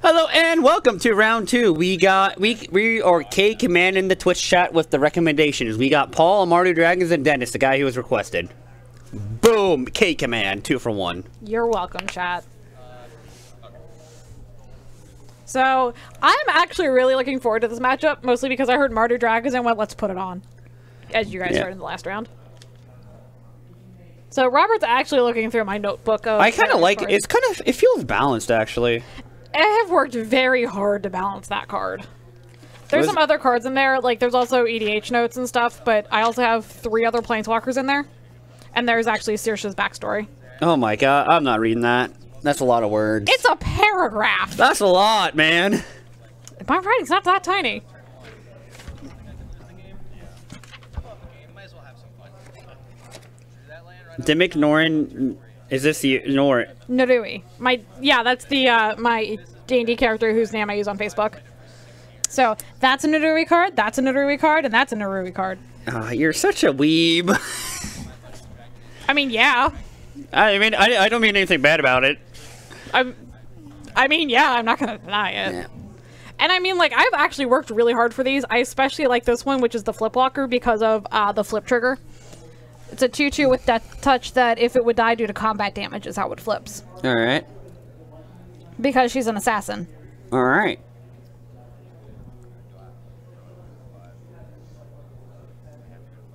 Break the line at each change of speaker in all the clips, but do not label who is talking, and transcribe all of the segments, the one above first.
Hello and welcome to round 2. We are K Command in the Twitch chat with the recommendations. We got Paul, Mardu Dragons, and Dennis, the guy who was requested. Boom! K Command, 2 for 1.
You're welcome, chat. So, I'm actually really looking forward to this matchup, mostly because I heard Mardu Dragons and went, let's put it on. As you guys heard in the last round. So, Robert's actually looking through my notebook of...
I kind of like it. It feels balanced, actually.
I have worked very hard to balance that card. There's some other cards in there, like there's also EDH notes and stuff, but I also have 3 other Planeswalkers in there. And there's actually Saoirse's backstory.
Oh my god, I'm not reading that. That's a lot of words.
It's a paragraph!
That's a lot, man.
My writing's not that tiny.
Dimick Norin, is this the Norin?
Narui. Yeah, that's the my D&D character whose name I use on Facebook. So that's a Narui card, that's a Narui card, and that's a Narui card.
You're such a weeb.
I mean, yeah.
I mean, I don't mean anything bad about it.
I mean, yeah, I'm not gonna deny it.
Yeah.
And I mean, like, I've actually worked really hard for these. I especially like this one, which is the Flip Walker, because of the flip trigger. It's a 2/2 with Death Touch that if it would die due to combat damage is how it flips.
Alright.
Because she's an assassin.
Alright.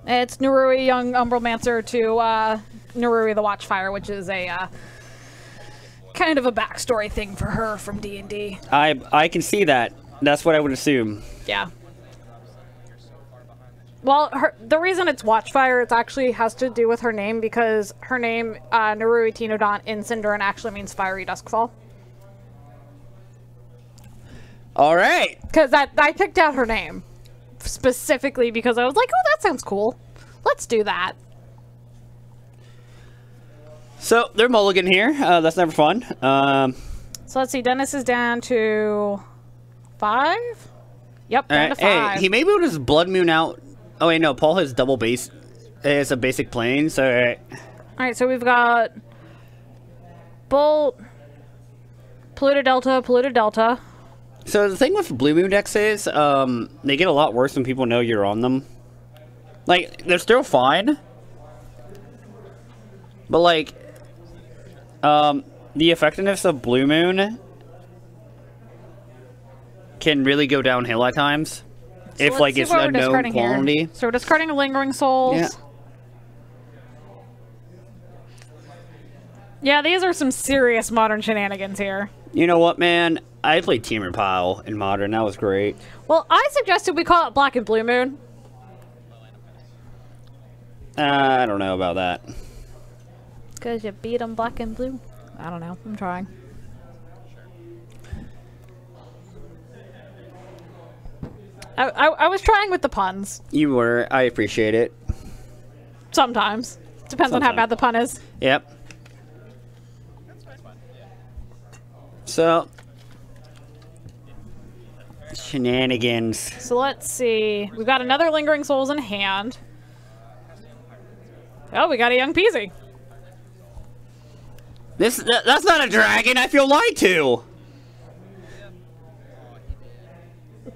It's Narui Young Umbromancer to Narui the Watchfire, which is a kind of a backstory thing for her from D&D.
I can see that. That's what I would assume.
Yeah. Well, the reason it's Watchfire, it actually has to do with her name, because her name, Narui Tinodon in Sindarin, actually means Fiery Duskfall.
Alright!
Because I picked out her name specifically because I was like, oh, that sounds cool. Let's do that.
So, they're mulligan here. That's never fun.
So let's see, Dennis is down to 5? Yep, down to 5.
Hey, he may be able to just Blood Moon out. Oh wait, no, Paul has double base. It's a basic plane, so
Alright, so we've got Bolt, Polluted Delta.
So the thing with Blue Moon decks is, they get a lot worse when people know you're on them. Like, they're still fine. But like, the effectiveness of Blue Moon can really go downhill at times.
So
if like it's a known quantity.
Here. So we're discarding Lingering Souls.
Yeah.
Yeah, these are some serious modern shenanigans here.
You know what, man? I played Teamer Pile in Modern. That was great.
Well, I suggested we call it Black and Blue Moon.
I don't know about that.
Because you beat them black and blue? I don't know. I'm trying. I was trying with the puns.
You were. I appreciate it.
Sometimes. Depends on how bad the pun is.
Yep. So, shenanigans.
So let's see. We've got another Lingering Souls in hand. Oh, we got a Young Peasy.
That's not a dragon. I feel lied to.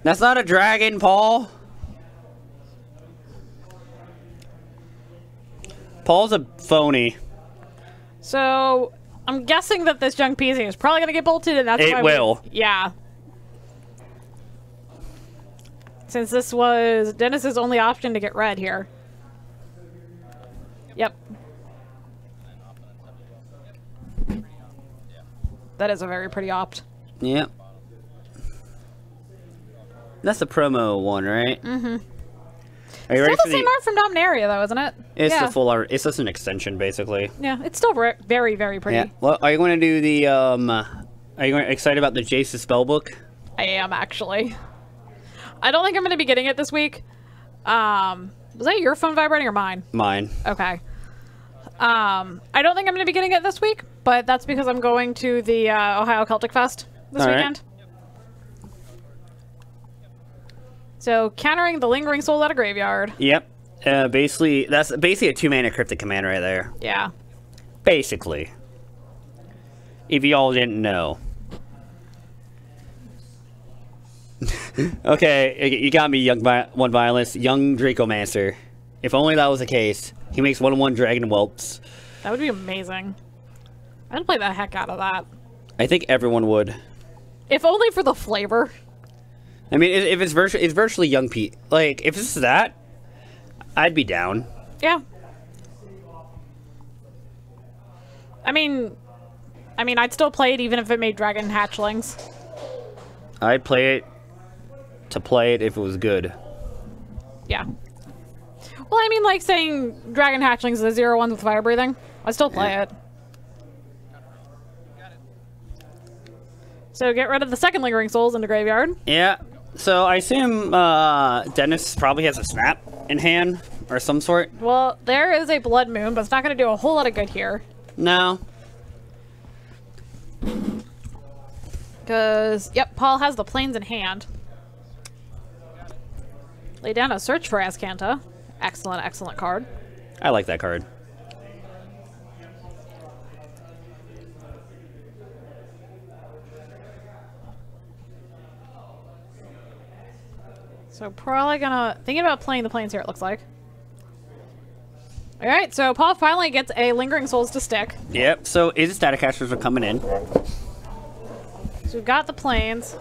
That's not a dragon, Paul. Paul's a phony.
So, I'm guessing that this Young Peasy is probably going to get bolted, and that's why
it will.
Yeah. Since this was Dennis's only option to get red here. Yep. That is a very pretty opt.
Yep. That's the promo one, right?
Mm-hmm.
Are you ready
still
for
the same art from Dominaria, though, isn't it?
It's the full art. It's just an extension, basically.
Yeah, it's still very, very pretty.
Yeah. Well, are you going to do the, are you excited about the Jace's spellbook?
I am, actually. I don't think I'm going to be getting it this week. Was that your phone vibrating or mine?
Mine.
Okay. I don't think I'm going to be getting it this week, but that's because I'm going to the Ohio Celtic Fest this weekend. So, countering the Lingering Soul at a graveyard.
Yep. Basically, that's basically a 2-mana cryptic command right there.
Yeah.
Basically. If y'all didn't know. Okay, you got me, One Violence. Young Dracomancer. If only that was the case. He makes 1/1 Dragon Whelps.
That would be amazing. I'd play the heck out of that.
I think everyone would.
If only for the flavor.
I mean, if it's virtually Young Pete. Like, if it's that, I'd be down.
Yeah. I mean, I'd still play it even if it made dragon hatchlings.
I'd play it to play it if it was good.
Yeah. Well, I mean, like saying dragon hatchlings is a 0/1 with fire breathing. I'd still play it. So get rid of the second Lingering Souls in the graveyard.
Yeah. So I assume Dennis probably has a snap in hand or some sort.
Well, there is a Blood Moon, but it's not going to do a whole lot of good here.
No.
Because, yep, Paul has the plains in hand. Lay down a Search for Azcanta. Excellent, excellent card.
I like that card.
So probably gonna... Thinking about playing the plains here, it looks like. Alright, so Paul finally gets a Lingering Souls to stick.
Yep, so his static casters are coming in.
So we've got the plains.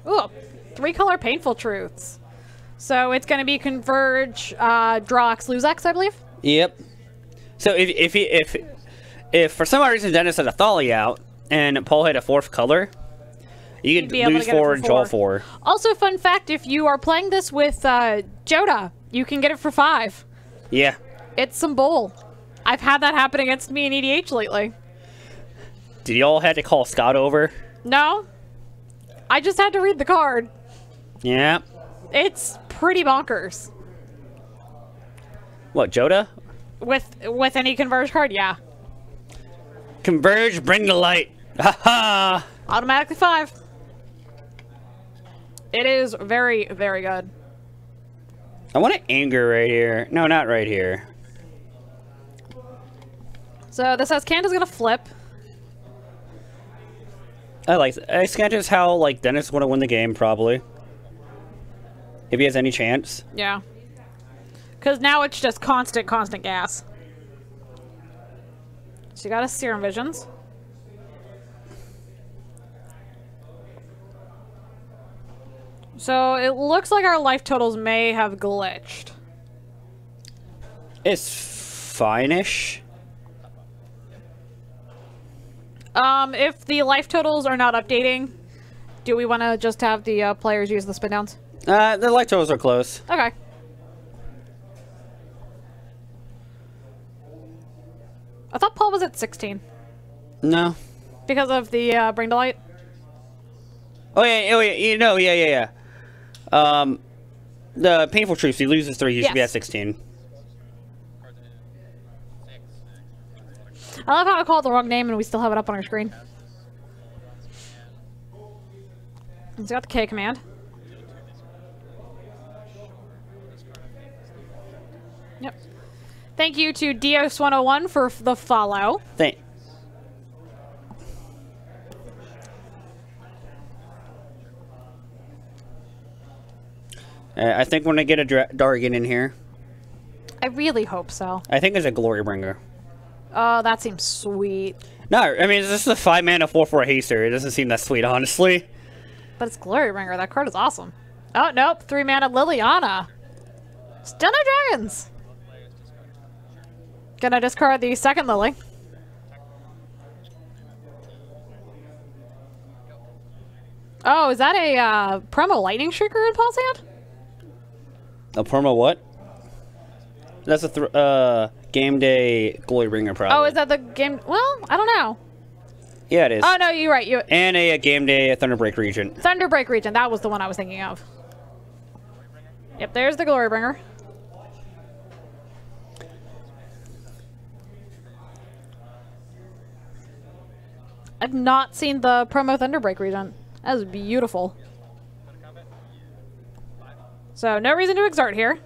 Ooh, 3-color Painful Truths. So it's going to be Converge, Draw X, Lose X, I believe?
Yep. So if for some odd reason Dennis had a Thali out and Paul had a 4th color, you could lose 4 and draw 4.
Also, fun fact, if you are playing this with Joda, you can get it for 5.
Yeah.
It's some bull. I've had that happen against me in EDH lately.
Did y'all had to call Scott over?
No. I just had to read the card.
Yeah.
It's pretty bonkers.
What, Joda?
With any Converge card, yeah.
Converge, bring the light. Ha-ha!
Automatically 5. It is very, very good.
I want to anger right here. No, not right here.
So this says Kanta's gonna flip.
I like Azcanta's how like Dennis want to win the game probably. If he has any chance.
Yeah. Because now it's just constant gas. So you got a Serum Visions. So it looks like our life totals may have glitched.
It's fine-ish.
If the life totals are not updating, do we want to just have the players use the spin downs?
The life totals are close.
Okay. I thought Paul was at 16.
No.
Because of the Bring to Light?
Oh yeah, yeah. The Painful Truths, he loses 3, he should be at 16.
I love how I called the wrong name and we still have it up on our screen. He's got the K command. Yep. Thank you to Dios101 for the follow.
I think when I get a Dargan in here.
I really hope so.
I think it's a Glory Bringer.
Oh, that seems sweet.
No, I mean, this is a 5-mana 4/4 haster. It doesn't seem that sweet, honestly.
But it's Glory Bringer. That card is awesome. Oh, nope. 3-mana Liliana. Still no dragons. Gonna discard the second Lily. Oh, is that a promo Lightning Shrieker in Paul's hand?
A promo what? That's a game day Glory Bringer, probably.
Oh, is that the game? Well, I don't know.
Yeah, it is.
Oh, no, you're right.
And a game day Thunderbreak Regent.
Thunderbreak Regent. That was the one I was thinking of. Yep, there's the Glory Bringer. I've not seen the promo Thunderbreak Regent. That is beautiful. So, no reason to exert here.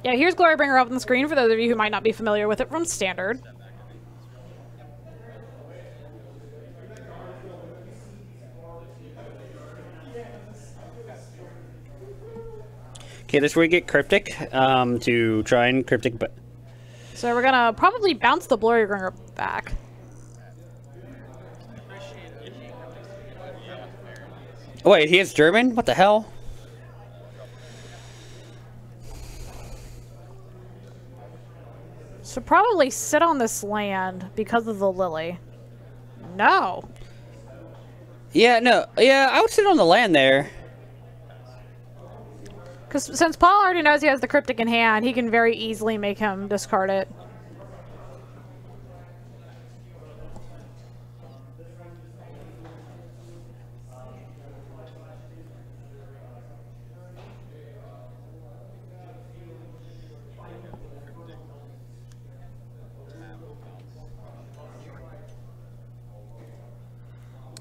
Yeah, here's Glorybringer up on the screen for those of you who might not be familiar with it from Standard.
Okay, this is where we get Cryptic to try and Cryptic.
So we're gonna probably bounce the Blurry Ringer back.
Oh, wait, he is German? What the hell?
Should probably sit on this land because of the Lily. No.
Yeah, no. Yeah, I would sit on the land there.
Because since Paul already knows he has the Cryptic in hand, he can very easily make him discard it.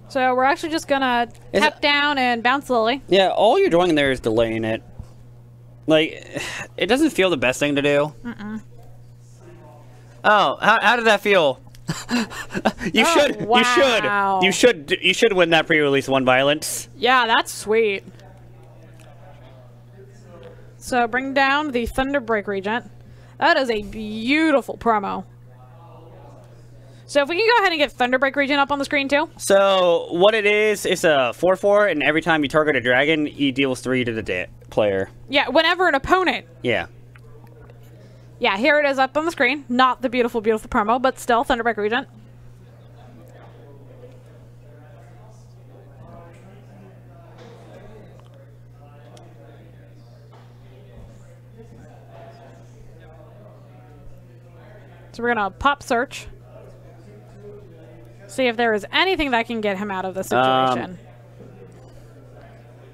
So we're actually just gonna tap down and bounce Lily.
Yeah, all you're doing there is delaying it. Like, it doesn't feel the best thing to do. Oh, how did that feel? You should win that pre-release one violence.
Yeah, that's sweet. So bring down the Thunderbreak Regent. That is a beautiful promo. So if we can go ahead and get Thunderbreak Regent up on the screen too.
So what it is, it's a 4/4, and every time you target a dragon, he deals 3 to the player.
Yeah, whenever an opponent.
Yeah.
Yeah, here it is up on the screen. Not the beautiful, beautiful promo, but still Thunderbreak Regent. So we're gonna pop search. See if there is anything that can get him out of this situation.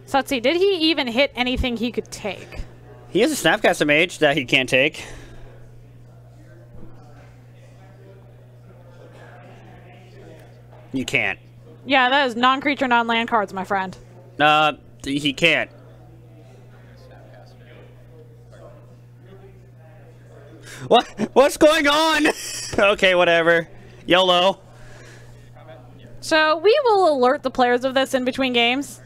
So let's see, did he even hit anything he could take?
He has a Snapcaster Mage that he can't take. You can't.
Yeah, that is non-creature, non-land cards, my friend.
He can't. What's going on? Okay, whatever. YOLO.
So we will alert the players of this in between games.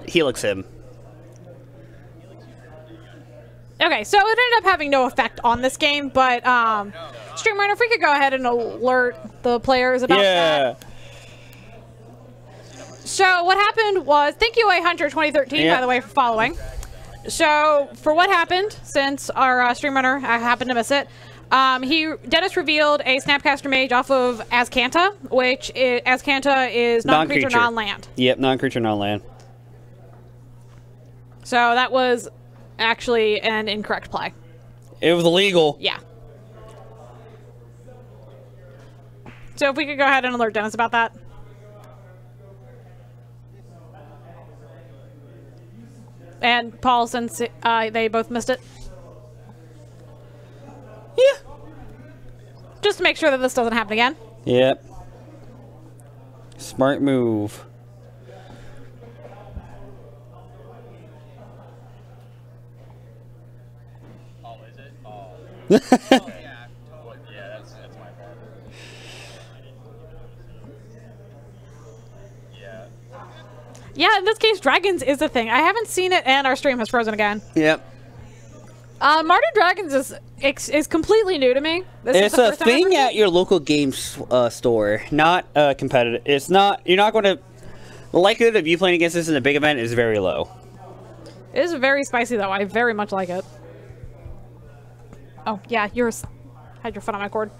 Helix him.
Okay, so it ended up having no effect on this game, but Streamrunner, if we could go ahead and alert the players about that. So what happened was, thank you A Hunter2013, by the way, for following. So for what happened, since our Streamrunner happened to miss it, Dennis revealed a Snapcaster Mage off of Azcanta, which Azcanta is non-creature, non-land.
Yep, non-creature, non-land.
So that was actually an incorrect play.
It was illegal.
Yeah. So if we could go ahead and alert Dennis about that. And Paul, since they both missed it.
Yeah.
Just to make sure that this doesn't happen again.
Yep. Smart move.
Oh, is it? Oh. Oh, yeah. Yeah, that's my bad. Yeah.
Yeah, in this case, dragons is a thing. I haven't seen it, and our stream has frozen again.
Yep.
Mardu Dragons is completely new to me.
It's a thing at your local games store, not competitive. It's not. You're not going to. The likelihood of you playing against this in a big event is very low.
It is very spicy, though. I very much like it. Oh, yeah, yours. Had your foot on my cord.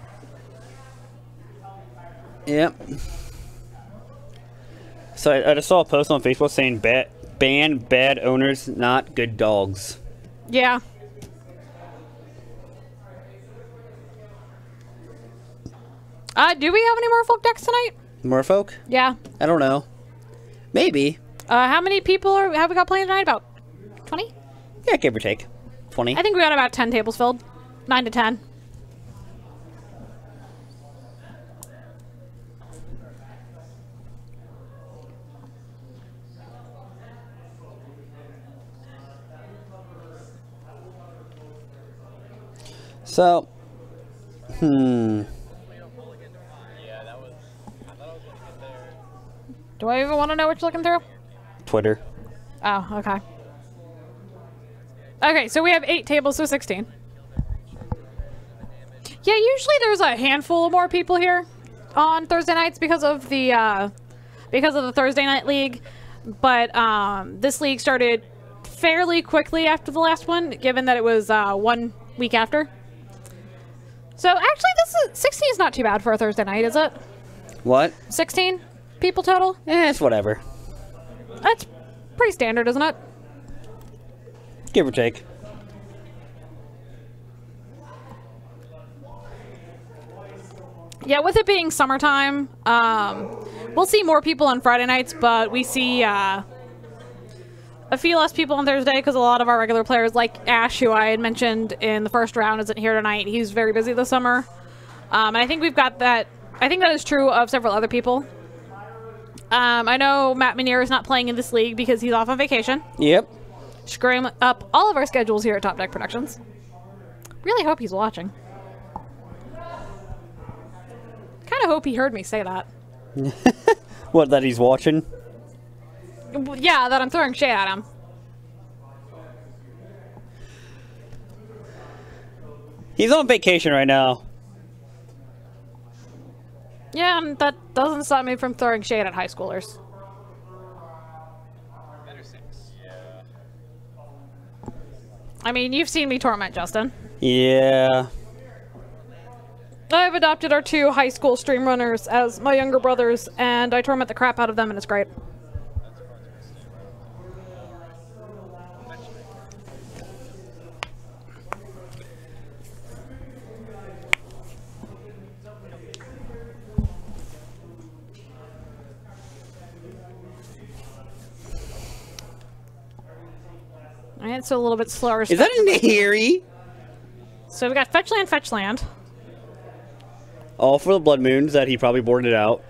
Yep. So I just saw a post on Facebook saying ban bad owners, not good dogs.
Yeah. Do we have any more folk decks tonight?
More folk?
Yeah.
I don't know. Maybe.
How many people have we got playing tonight? About 20?
Yeah, give or take. 20.
I think we got about 10 tables filled. 9 to 10.
So, Hmm.
Yeah, that was. I thought I was gonna get there.
Do I even want to know what you're looking through?
Twitter.
Oh, okay. Okay, so we have 8 tables, so 16. Yeah, usually there's a handful of more people here on Thursday nights because of the Thursday night league, but this league started fairly quickly after the last one, given that it was 1 week after. So actually, 16 is not too bad for a Thursday night, is it?
What?
16 people total?
It's whatever.
That's pretty standard, isn't it?
Give or take.
Yeah, with it being summertime, we'll see more people on Friday nights, but we see a few less people on Thursday because a lot of our regular players, like Ash, who I had mentioned in the first round, isn't here tonight. He's very busy this summer. And I think we've got that. I think that is true of several other people. I know Matt Minier is not playing in this league because he's off on vacation.
Yep.
Screwing up all of our schedules here at Top Deck Productions. Really hope he's watching. Kind of hope he heard me say that.
What, that he's watching?
Yeah, that I'm throwing shade at him.
He's on vacation right now.
Yeah, and that doesn't stop me from throwing shade at high schoolers.
Better 6. Yeah.
I mean, you've seen me torment Justin.
Yeah.
I've adopted our 2 high school stream runners as my younger brothers, and I torment the crap out of them, and it's great. Alright, so a little bit slower.
Is that a Nahiri?
So we got Fetchland, Fetchland.
All for the Blood Moons that he probably boarded out.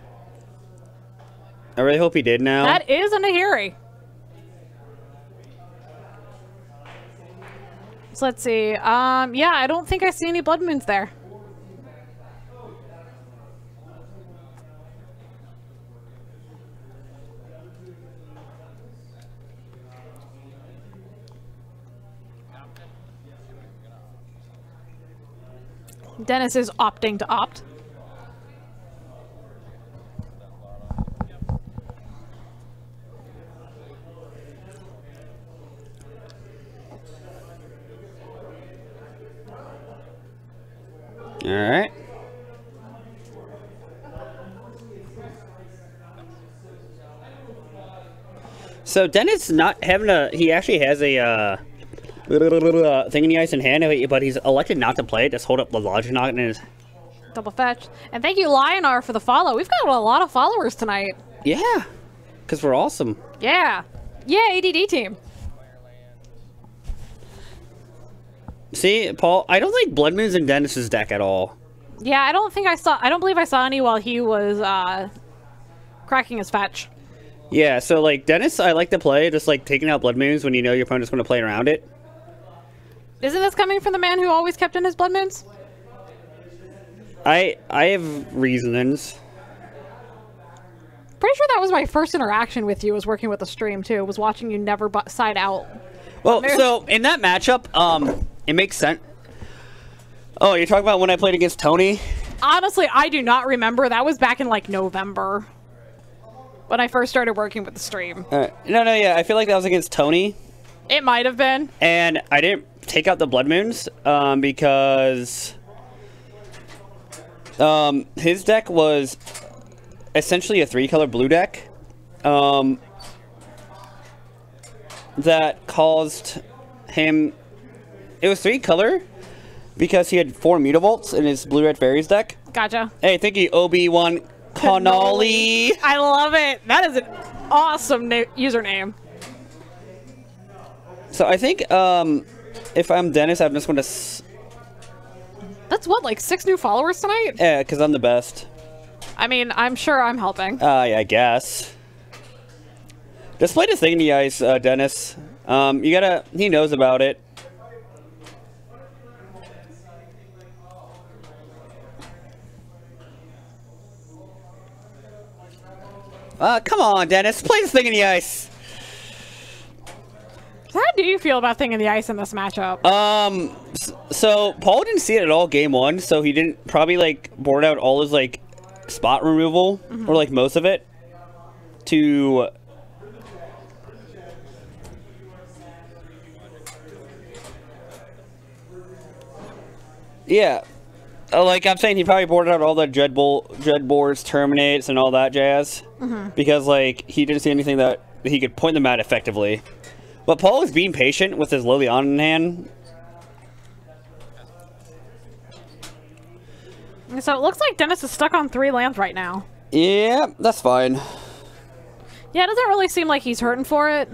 I really hope he did now.
That is a Nahiri. So let's see. Yeah, I don't think I see any Blood Moons there. Dennis is opting to opt.
All right. So Dennis not having a. He actually has a thing in the ice in hand, but he's elected not to play it. Just hold up the Logic Knot in his.
Double fetch. And thank you, Lionar, for the follow. We've got a lot of followers tonight.
Yeah, because we're awesome.
Yeah. Yeah, ADD team.
See, Paul, I don't think Blood Moon's in Dennis's deck at all.
Yeah, I don't believe I saw any while he was cracking his fetch.
Yeah, so like Dennis, I like to play just like taking out Blood Moons when you know your opponent's going to play around it.
Isn't this coming from the man who always kept in his Blood Moons?
I have reasons.
Pretty sure that was my first interaction with you, was working with the stream too, was watching you never side out.
Well, so in that matchup, it makes sense. Oh, you're talking about when I played against Tony?
Honestly, I do not remember. That was back in like November when I first started working with the stream.
Yeah, I feel like that was against Tony.
It might have been. And
I didn't take out the Blood Moons because his deck was essentially a 3-color blue deck that caused him. It was 3-color because he had 4 Mutavolts in his Blue-Red Fairies deck.
Gotcha.
Hey, thank you, Obi-Wan Cannoli.
I love it. That is an awesome username.
So I think if I'm Dennis, I'm just going to...
That's what, like 6 new followers tonight?
Yeah, because I'm the best.
I mean, I'm sure I'm helping.
Yeah, I guess. Just play this thing in the ice, Dennis. You gotta... He knows about it. Come on, Dennis. Play this thing in the ice.
How do you feel about Thing in the Ice in this matchup?
So Paul didn't see it at all game one, so he didn't probably like board out all his like spot removal or like most of it to. Yeah, like I'm saying, he probably boarded out all the dread boards, terminates, and all that jazz because like he didn't see anything that he could point them at effectively. But Paul is being patient with his Liliana in hand.
So it looks like Dennis is stuck on 3 lands right now.
Yeah, that's fine.
Yeah, it doesn't really seem like he's hurting for it.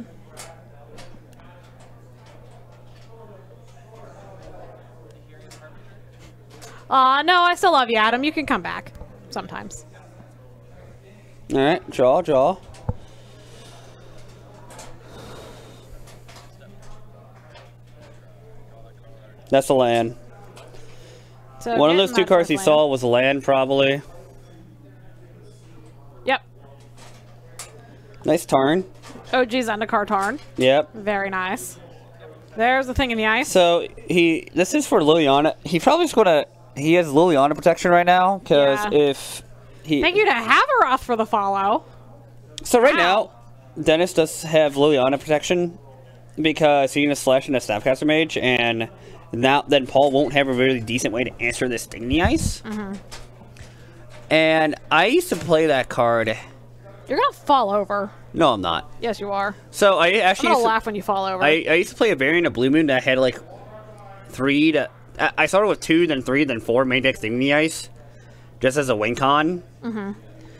No, I still love you, Adam. You can come back sometimes.
Alright, draw. That's a land.
So
One of those 2 cards he saw was a land, probably.
Yep.
Nice turn.
OG Zendikar Tarn.
Yep.
Very nice. There's the Thing in the Ice.
So this is for Liliana. He probably just gonna. He has Liliana protection right now because if he.
Thank you to Haveroth for the follow.
So right now, Dennis does have Liliana protection because he can just slash into Snapcaster Mage, and now then Paul won't have a really decent way to answer this Thing in the Ice. And I used to play that card.
You're gonna fall over.
No, I'm not.
Yes, you are.
So I actually
I'm gonna laugh when you fall over.
I used to play a variant of Blue Moon that had like 3 to. I started with 2, then 3, then 4 main deck Thing in the Ice, just as a win con.
That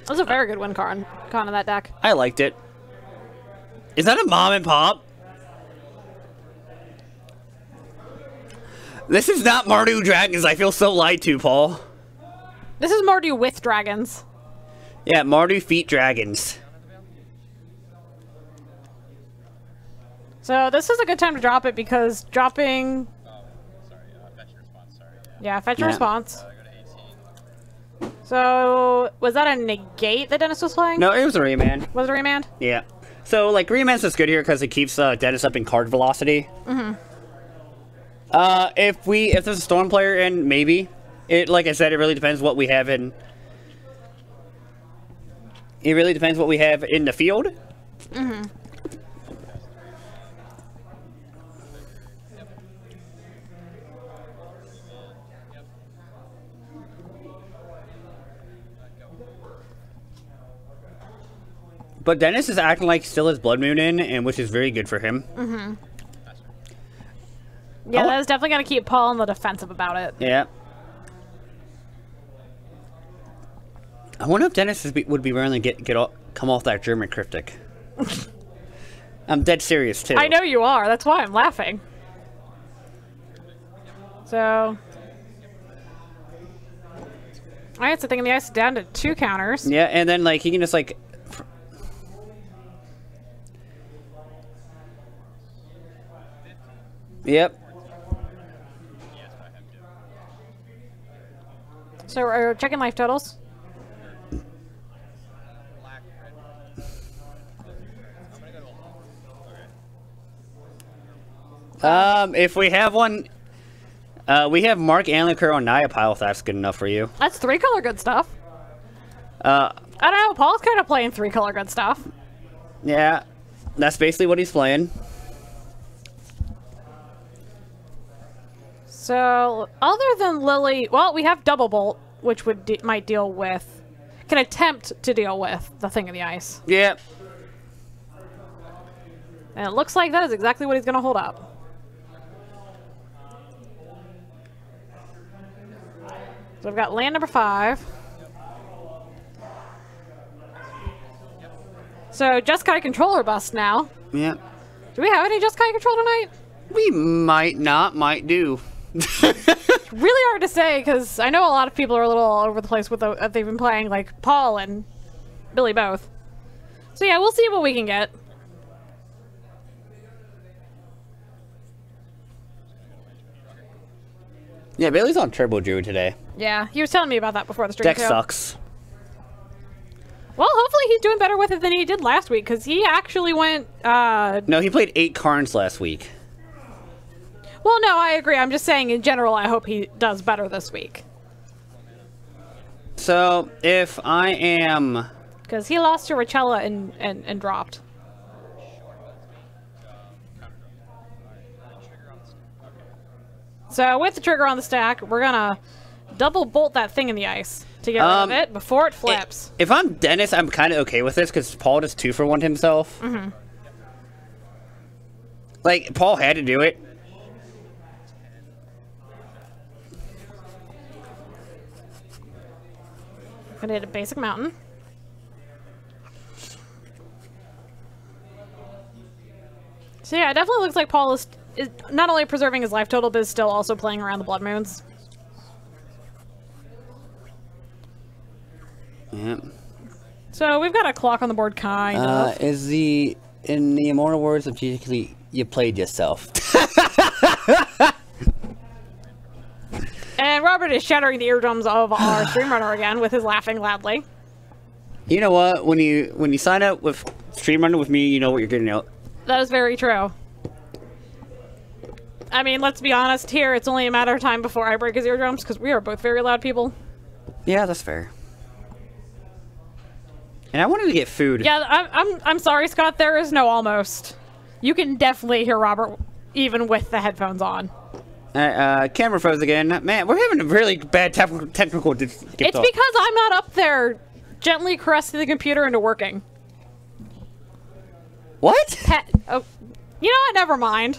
was a very good win con of that deck.
I liked it. Is that a mom and pop? This is not Mardu Dragons. I feel so lied to, Paul.
This is Mardu with dragons.
Yeah, Mardu Feet Dragons.
So this is a good time to drop it because dropping...
Fetch and response, sorry.
Yeah, fetch and response.
Go to 18.
So, was that a negate that Dennis was playing?
No, it was a remand.
Was it a remand?
Yeah. So, like, remand's just good here because it keeps Dennis up in card velocity. If there's a Storm player in, maybe. Like I said, it really depends what we have in... It really depends what we have in the field. But Dennis is acting like still has Blood Moon in, and which is very good for him.
Yeah, that is definitely going to keep Paul on the defensive about it.
Yeah. I wonder if Dennis would be willing to come off that German cryptic. I'm dead serious, too.
I know you are. That's why I'm laughing. So... Alright, so Thing in the Ice is down to 2 counters.
Yeah, and then, like, he can just, like... Yep.
So we're checking life totals.
If we have one, we have Mark Anliker on Niapile, if that's good enough for you.
That's 3 color good stuff. I don't know, Paul's kind of playing 3 color good stuff.
Yeah, that's basically what he's playing.
So, other than Lily, well, we have Double Bolt, which might deal with, can attempt to deal with the Thing in the Ice.
Yeah.
And it looks like that is exactly what he's going to hold up. So we've got land number 5. So Jeskai controller bust now.
Yeah.
Do we have any Jeskai control tonight?
We might not, might do.
Really hard to say because I know a lot of people are a little all over the place with they've been playing, like Paul and Billy both. So yeah, we'll see what we can get.
Yeah, Billy's on Turbo Druid today.
Yeah, he was telling me about that before the stream.
Deck sucks.
Well, hopefully he's doing better with it than he did last week, because he actually went,
No, he played 8 cards last week.
Well, no, I agree. I'm just saying, in general, I hope he does better this week.
So, if I am...
Because he lost to Richella and dropped. So, with the trigger on the stack, we're gonna double bolt that thing in the ice to get rid of it before it flips.
If I'm Dennis, I'm kind of okay with this, because Paul just 2-for-1'd himself.
Mm-hmm.
Like, Paul had to do it.
Gonna hit a basic mountain. So yeah, it definitely looks like Paul is not only preserving his life total, but is still also playing around the blood moons.
Yep.
So we've got a clock on the board, kind of.
Is the... In the immortal words of GTK, you played yourself.
And Robert is shattering the eardrums of our stream runner again with his laughing loudly.
You know what? When you sign up with Stream Runner with me, you know what you're getting out.
That is very true. I mean, let's be honest here. It's only a matter of time before I break his eardrums, because we are both very loud people.
Yeah, that's fair. And I wanted to get food.
Yeah, I'm sorry, Scott. There is no almost. You can definitely hear Robert even with the headphones on.
Camera froze again. Man, we're having a really bad technical
It's because I'm not up there gently caressing the computer into working.
What?
Oh, you know what? Never mind.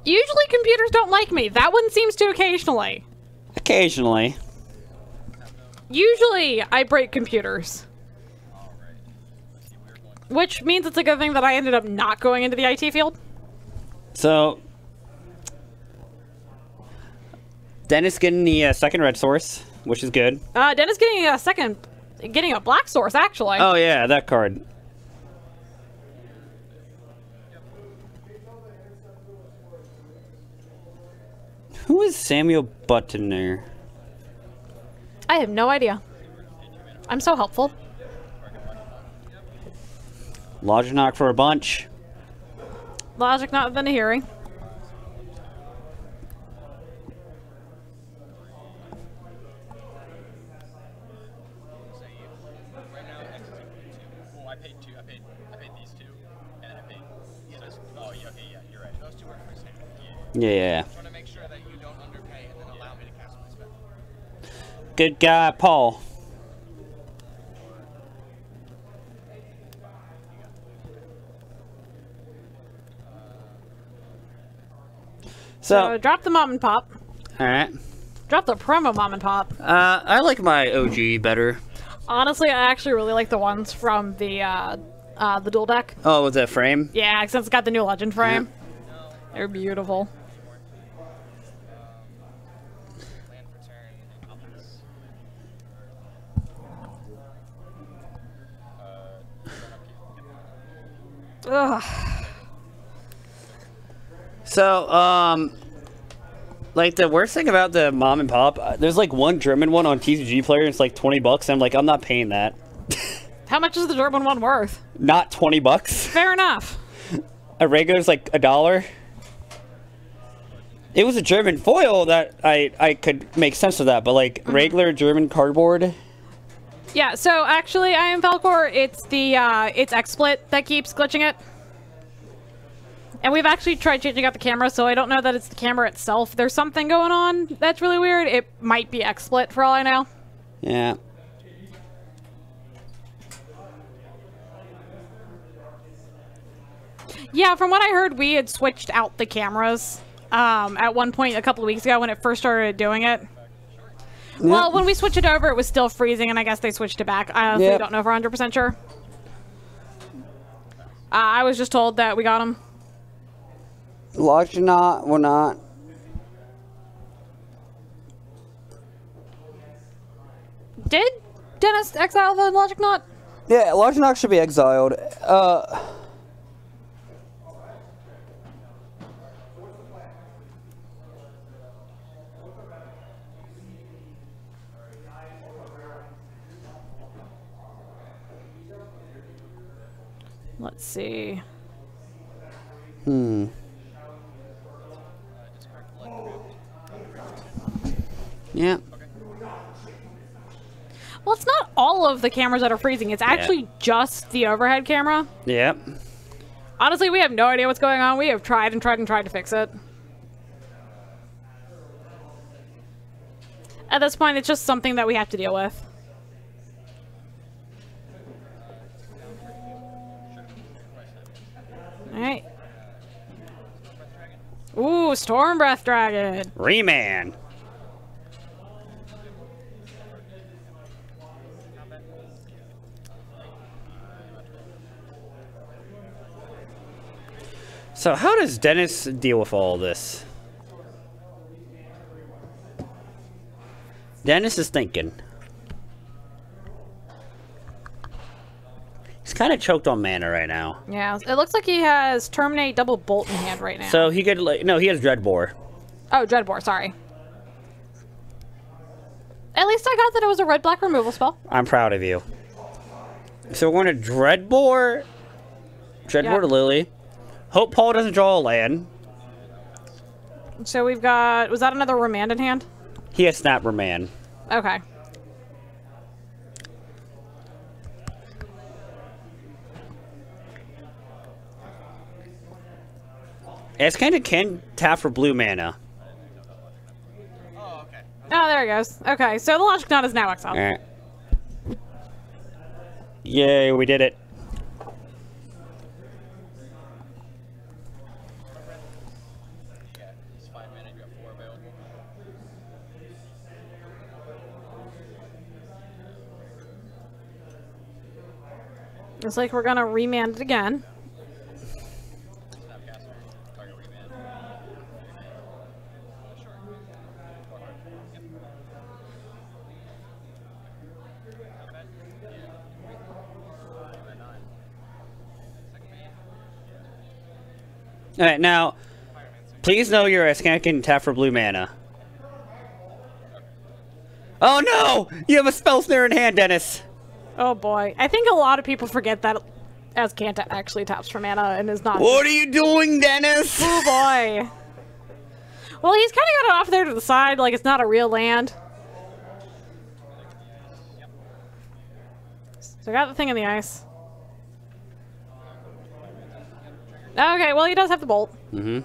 Usually computers don't like me. That one seems to occasionally.
Occasionally.
Usually I break computers. Which means it's a good thing that I ended up not going into the IT field.
So, Dennis getting the second red source, which is good.
Dennis getting a black source, actually.
Oh yeah, that card. Who is Samuel Button there?
I have no idea. I'm so helpful.
Logic knock for a bunch.
Logic not within a hearing.
Well, I paid two. I paid these two, and I paid. Oh, yeah, okay, yeah, you're right. Those two are for the same.
Yeah.
I want to make sure that you don't underpay and then allow me to cancel my spend.
Good guy, Paul.
So drop the mom and pop.
Alright.
Drop the promo mom and pop.
I like my OG better.
Honestly, I actually really like the ones from the dual deck.
Oh, with that frame?
Yeah, since it's got the new legend frame. Yeah. They're beautiful.
Land return and others.
Ugh.
So, like, the worst thing about the mom and pop, there's like one German one on TCG Player, and it's like $20, and I'm like, I'm not paying that.
How much is the German one worth?
Not $20.
Fair enough.
A regular's like $1. It was a German foil that I could make sense of that, but like regular German cardboard.
Yeah, so actually, I am Falcor. It's the it's XSplit that keeps glitching it. And we've actually tried changing out the camera, so I don't know that it's the camera itself. There's something going on that's really weird. It might be XSplit for all I know.
Yeah.
Yeah, from what I heard, we had switched out the cameras at one point a couple of weeks ago when it first started doing it. Yep. Well, when we switched it over, it was still freezing, and I guess they switched it back. I honestly don't know for 100% sure. I was just told that we got them.
Logic not, we're not.
Did Dennis exile the Logic Knot?
Yeah, Logic Knot should be exiled.
Let's see.
Yeah.
Well, it's not all of the cameras that are freezing. It's actually just the overhead camera.
Yep.
Honestly, we have no idea what's going on. We have tried and tried and tried to fix it. At this point, it's just something that we have to deal with. Alright. Ooh, Storm Breath Dragon.
Remand. So how does Dennis deal with all this? Dennis is thinking. He's kind of choked on mana right now.
Yeah, it looks like he has Terminate Double Bolt in hand right now.
So he could, like, no, he has Dreadbore.
Oh, Dreadbore, sorry. At least I got that it was a red-black removal spell.
I'm proud of you. So we're going to Dreadbore to Lily. Hope Paul doesn't draw a land.
So we've got... Was that another Remand in hand?
He has Snap Remand.
Okay.
Escanda can tap for blue mana.
Oh, okay.
Oh, there he goes. Okay, so the Logic Knot is now exiled.
Alright. Yay, we did it.
Yeah, it's 5 mana, you got 4 available.
Looks like we're gonna remand it again.
Snapcaster, target remand. Sure. Yep. Not bad. Yeah. 9. Second man.
Alright, now, please know your Escanda can tap for blue mana. Oh no! You have a Spell Snare in hand, Dennis!
Oh boy. I think a lot of people forget that Azcanta actually taps for mana and is not...
What are you doing, Dennis?
Oh boy. Well, he's kind of got it off there to the side, like it's not a real land. So I got the thing in the ice. Okay, well he does have the bolt.
Mm-hmm.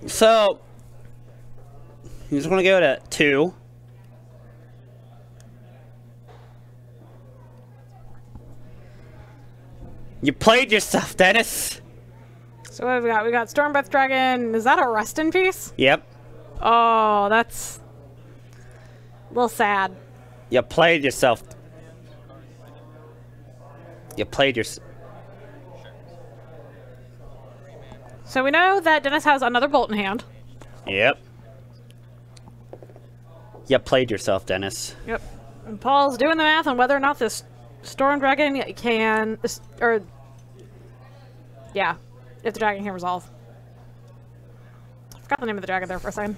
So, he's going to go to 2. You played yourself, Dennis.
So what have we got? We got Storm Breath Dragon. Is that a Rest in Peace?
Yep.
Oh, that's a little sad.
You played yourself. You played yourself.
So we know that Dennis has another bolt in hand.
Yep. You played yourself, Dennis.
Yep. And Paul's doing the math on whether or not this Storm Dragon can, or yeah, if the dragon can resolve. I forgot the name of the dragon there for a second.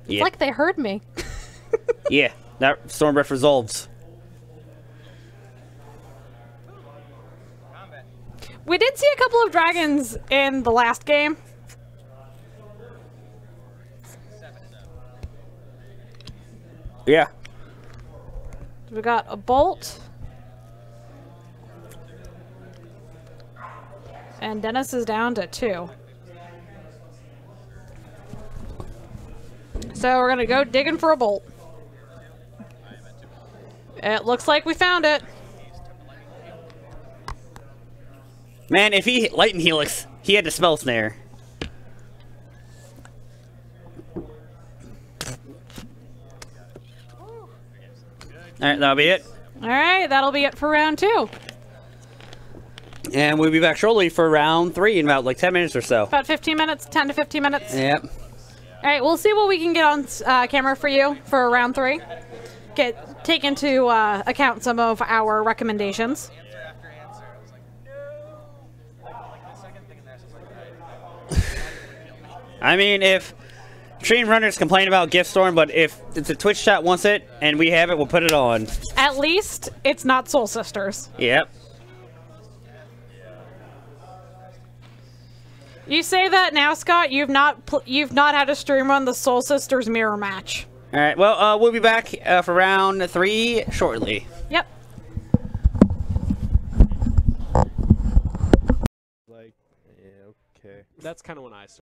It's
Yeah.
like they heard me.
Yeah, that Storm Breath resolves.
Combat.
We did see a couple of dragons in the last game.
7.
Yeah.
We got a bolt. And Dennis is down to 2. So we're gonna go digging for a bolt. It looks like we found it.
Man, if he hit Lightning Helix, he had to Spell Snare. Alright, that'll be it.
Alright, that'll be it for round 2.
And we'll be back shortly for round 3 in about like 10 minutes or so.
About 15 minutes, 10 to 15 minutes.
Yep.
Alright, we'll see what we can get on camera for you for round 3. Take into account some of our recommendations.
Answer after answer. I was like, no. Like the second thing in there, I was like,
I mean, if Stream runners complain about Gift Storm, but if the Twitch chat wants it and we have it, we'll put it on.
At least it's not Soul Sisters.
Yep.
You say that now, Scott. You've not had a stream run the Soul Sisters mirror match.
All right. Well, we'll be back for round 3 shortly.
Yep.
Like, yeah, okay. That's kind of when I started.